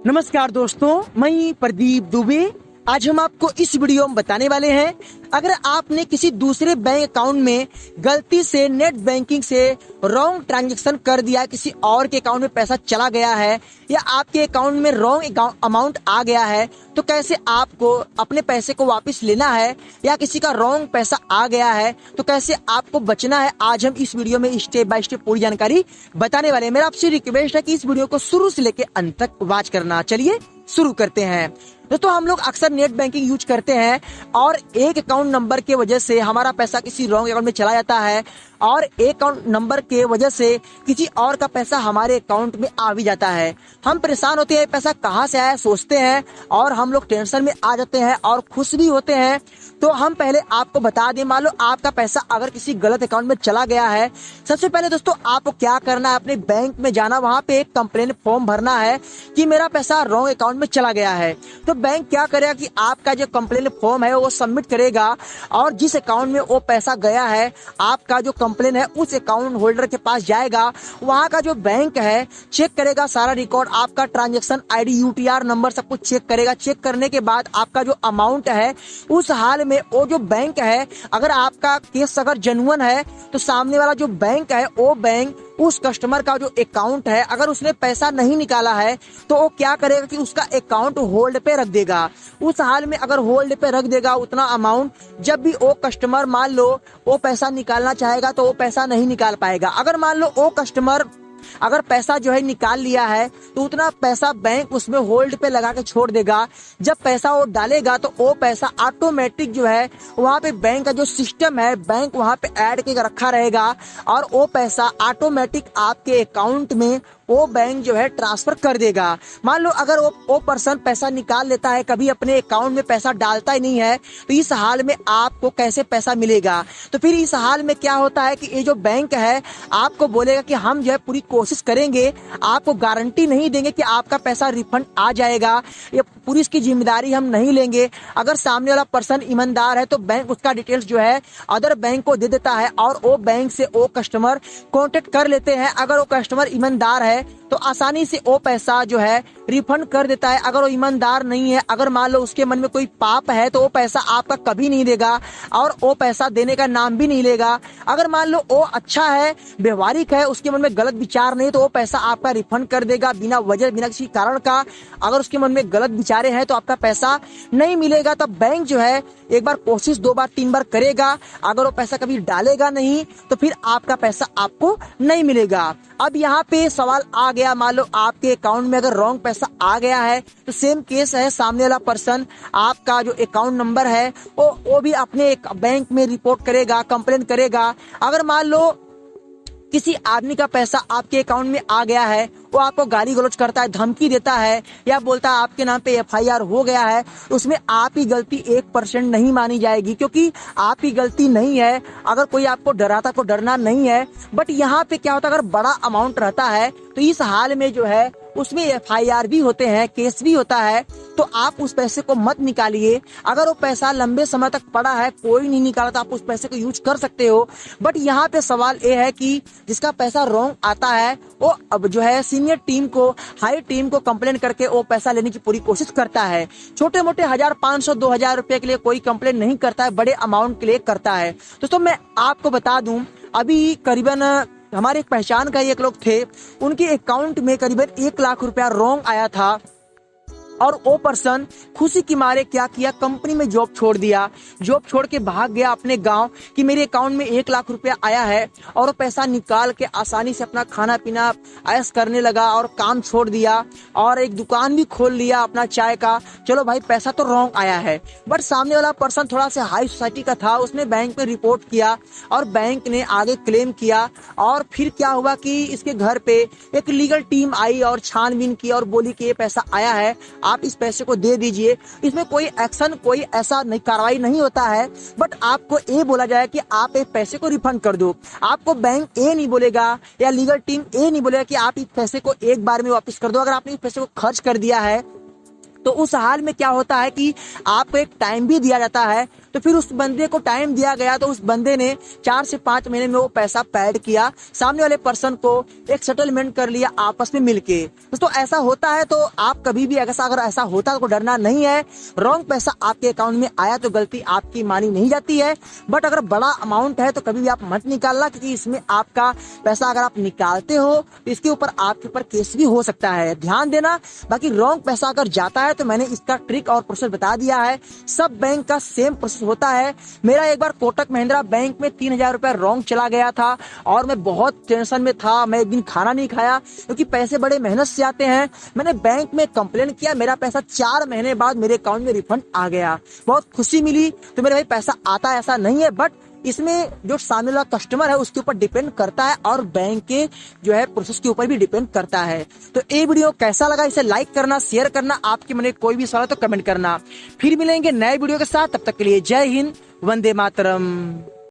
नमस्कार दोस्तों, मैं प्रदीप दुबे। आज हम आपको इस वीडियो में बताने वाले हैं, अगर आपने किसी दूसरे बैंक अकाउंट में गलती से नेट बैंकिंग से रॉन्ग ट्रांजैक्शन कर दिया, किसी और के अकाउंट में पैसा चला गया है या आपके अकाउंट में रॉन्ग अमाउंट आ गया है, तो कैसे आपको अपने पैसे को वापस लेना है, या किसी का रॉन्ग पैसा आ गया है तो कैसे आपको बचना है। आज हम इस वीडियो में स्टेप बाय स्टेप पूरी जानकारी बताने वाले हैं। मेरा आपसे रिक्वेस्ट है कि इस वीडियो को शुरू से लेकर अंत तक वॉच करना। चलिए शुरू करते हैं। दोस्तों, हम लोग अक्सर नेट बैंकिंग यूज करते हैं और एक अकाउंट नंबर के वजह से हमारा पैसा किसी रॉन्ग अकाउंट में चला जाता है और एक अकाउंट नंबर के वजह से किसी और का पैसा हमारे अकाउंट में आ भी जाता है। हम परेशान होते हैं, पैसा कहाँ से आया सोचते हैं और हम लोग टेंशन में आ जाते हैं और खुश भी होते हैं। तो हम पहले आपको बता दें, मान लो आपका पैसा अगर किसी गलत अकाउंट में चला गया है, सबसे पहले दोस्तों आपको क्या करना है, अपने बैंक में जाना, वहां पे एक कंप्लेन फॉर्म भरना है कि मेरा पैसा रॉन्ग अकाउंट में चला गया है। तो बैंक क्या करेगा कि आपका जो कंप्लेन फॉर्म है वो सबमिट करेगा और जिस अकाउंट में वो पैसा गया है, आपका जो कंप्लेन है उस अकाउंट होल्डर के पास जाएगा। वहां का जो बैंक है चेक करेगा सारा रिकॉर्ड, आपका ट्रांजैक्शन आईडी, यूटीआर नंबर सब कुछ चेक करेगा। चेक करने के बाद आपका जो अमाउंट है उस हाल में वो जो बैंक है, अगर आपका केस अगर जेन्युइन है तो सामने वाला जो बैंक है वो बैंक उस कस्टमर का जो अकाउंट है, अगर उसने पैसा नहीं निकाला है तो वो क्या करेगा कि उसका अकाउंट होल्ड पे रख देगा। उस हाल में अगर होल्ड पे रख देगा उतना अमाउंट, जब भी वो कस्टमर मान लो वो पैसा निकालना चाहेगा तो वो पैसा नहीं निकाल पाएगा। अगर मान लो वो कस्टमर अगर पैसा जो है निकाल लिया है तो उतना पैसा बैंक उसमें होल्ड पे लगा के छोड़ देगा। जब पैसा वो डालेगा तो वो पैसा ऑटोमेटिक जो है वहां पे बैंक का जो सिस्टम है, बैंक वहां पे ऐड के रखा रहेगा और वो पैसा ऑटोमेटिक आपके अकाउंट में वो बैंक जो है ट्रांसफर कर देगा। मान लो अगर वो पर्सन पैसा निकाल लेता है, कभी अपने अकाउंट में पैसा डालता ही नहीं है, तो इस हाल में आपको कैसे पैसा मिलेगा। तो फिर इस हाल में क्या होता है कि ये जो बैंक है आपको बोलेगा कि हम जो है पूरी कोशिश करेंगे, आपको गारंटी नहीं देंगे कि आपका पैसा रिफंड आ जाएगा, ये पूरी इसकी जिम्मेदारी हम नहीं लेंगे। अगर सामने वाला पर्सन ईमानदार है तो बैंक उसका डिटेल्स जो है अदर बैंक को दे देता है और वो बैंक से वो कस्टमर कॉन्टेक्ट कर लेते हैं। अगर वो कस्टमर ईमानदार है तो आसानी से वो पैसा जो है रिफंड कर देता है। अगर वो ईमानदार नहीं है, अगर मान लो उसके मन में कोई पाप है, तो वो पैसा आपका कभी नहीं देगा और वो पैसा देने का नाम भी नहीं लेगा। अगर मान लो वो अच्छा है, व्यवहारिक है, उसके मन में गलत विचार नहीं, तो वो पैसा आपका रिफंड कर देगा बिना वजह, बिना किसी कारण का। अगर उसके मन में गलत विचारे हैं तो आपका पैसा नहीं मिलेगा। तब बैंक जो है एक बार कोशिश, 2 बार 3 बार करेगा, अगर वो पैसा कभी डालेगा नहीं तो फिर आपका पैसा आपको नहीं मिलेगा। अब यहाँ पे सवाल आ गया, मान लो आपके अकाउंट में अगर रॉन्ग पैसा आ गया है तो सेम केस है, सामने वाला पर्सन आपका जो अकाउंट नंबर है वो भी अपने एक बैंक में रिपोर्ट करेगा, कंप्लेन करेगा। अगर मान लो किसी आदमी का पैसा आपके अकाउंट में आ गया है, वो आपको गाली गलौज करता है, धमकी देता है या बोलता है आपके नाम पे एफआईआर हो गया है, उसमें आप ही गलती 1% नहीं मानी जाएगी, क्योंकि आप ही गलती नहीं है। अगर कोई आपको डराता तो डरना नहीं है। बट यहाँ पे क्या होता है, अगर बड़ा अमाउंट रहता है तो इस हाल में जो है उसमें एफआईआर भी होते हैं, केस भी होता है, तो आप उस पैसे को मत निकालिए। अगर वो पैसा लंबे समय तक पड़ा है, कोई नहीं निकाला, तो आप उस पैसे को यूज कर सकते हो। बट यहाँ पे सवाल ये है कि जिसका पैसा रॉन्ग आता है वो अब जो है सीनियर टीम को, हाई टीम को कंप्लेन करके वो पैसा लेने की पूरी कोशिश करता है। छोटे मोटे 1500-2000 रुपए के लिए कोई कंप्लेन नहीं करता है, बड़े अमाउंट के लिए करता है। दोस्तों, मैं आपको बता दूं, अभी करीबन हमारे पहचान का एक लोग थे, उनके अकाउंट में करीबन 1 लाख रुपया रॉन्ग आया था और वो पर्सन खुशी के मारे क्या किया, कंपनी में जॉब छोड़ दिया, जॉब छोड़ के भाग गया अपने गांव कि मेरे अकाउंट में 1 लाख रुपया आया है, और वो पैसा निकाल के आसानी से अपना खाना पीना ऐश करने लगा और काम छोड़ दिया और एक दुकान भी खोल लिया अपना चाय का। चलो भाई, पैसा तो रॉन्ग आया है, बट सामने वाला पर्सन थोड़ा सा हाई सोसाइटी का था, उसने बैंक में रिपोर्ट किया और बैंक ने आगे क्लेम किया। और फिर क्या हुआ कि इसके घर पे एक लीगल टीम आई और छानबीन की और बोली कि ये पैसा आया है, आप इस पैसे को दे दीजिए। इसमें कोई एक्शन, कोई ऐसा नहीं, कार्रवाई नहीं होता है, बट आपको ये बोला जाए कि आप इस पैसे को रिफंड कर दो। आपको बैंक ये नहीं बोलेगा या लीगल टीम ये नहीं बोलेगा कि आप इस पैसे को एक बार में वापस कर दो। अगर आपने इस पैसे को खर्च कर दिया है तो उस हाल में क्या होता है कि आपको एक टाइम भी दिया जाता है। तो फिर उस बंदे को टाइम दिया गया, तो उस बंदे ने 4 से 5 महीने में वो पैसा पेड किया, सामने वाले पर्सन को एक सेटलमेंट कर लिया आपस में मिलके। दोस्तों ऐसा होता है, तो आप कभी भी अगर ऐसा होता तो डरना नहीं है। रॉन्ग पैसा आपके अकाउंट में आया तो गलती आपकी मानी नहीं जाती है, बट अगर बड़ा अमाउंट है तो कभी भी आप मत निकालना, क्योंकि इसमें आपका पैसा अगर आप निकालते हो तो इसके ऊपर आपके ऊपर केस भी हो सकता है, ध्यान देना। बाकी रॉन्ग पैसा अगर जाता है तो मैंने इसका ट्रिक और प्रोसेस बता दिया है, सब बैंक का सेम प्रोसेस होता है। मेरा एक बार कोटक महिंद्रा बैंक में 3,000 रुपया रॉन्ग चला गया था और मैं बहुत टेंशन में था, मैं एक दिन खाना नहीं खाया क्योंकि पैसे बड़े मेहनत से आते हैं। मैंने बैंक में कंप्लेन किया, मेरा पैसा 4 महीने बाद मेरे अकाउंट में रिफंड आ गया, बहुत खुशी मिली। तो मेरे भाई पैसा आता है ऐसा नहीं है, बट इसमें जो सामने वाला कस्टमर है उसके ऊपर डिपेंड करता है और बैंक के जो है प्रोसेस के ऊपर भी डिपेंड करता है। तो ये वीडियो कैसा लगा इसे लाइक करना, शेयर करना, आपके मन में कोई भी सवाल है तो कमेंट करना। फिर मिलेंगे नए वीडियो के साथ, तब तक के लिए जय हिंद, वंदे मातरम।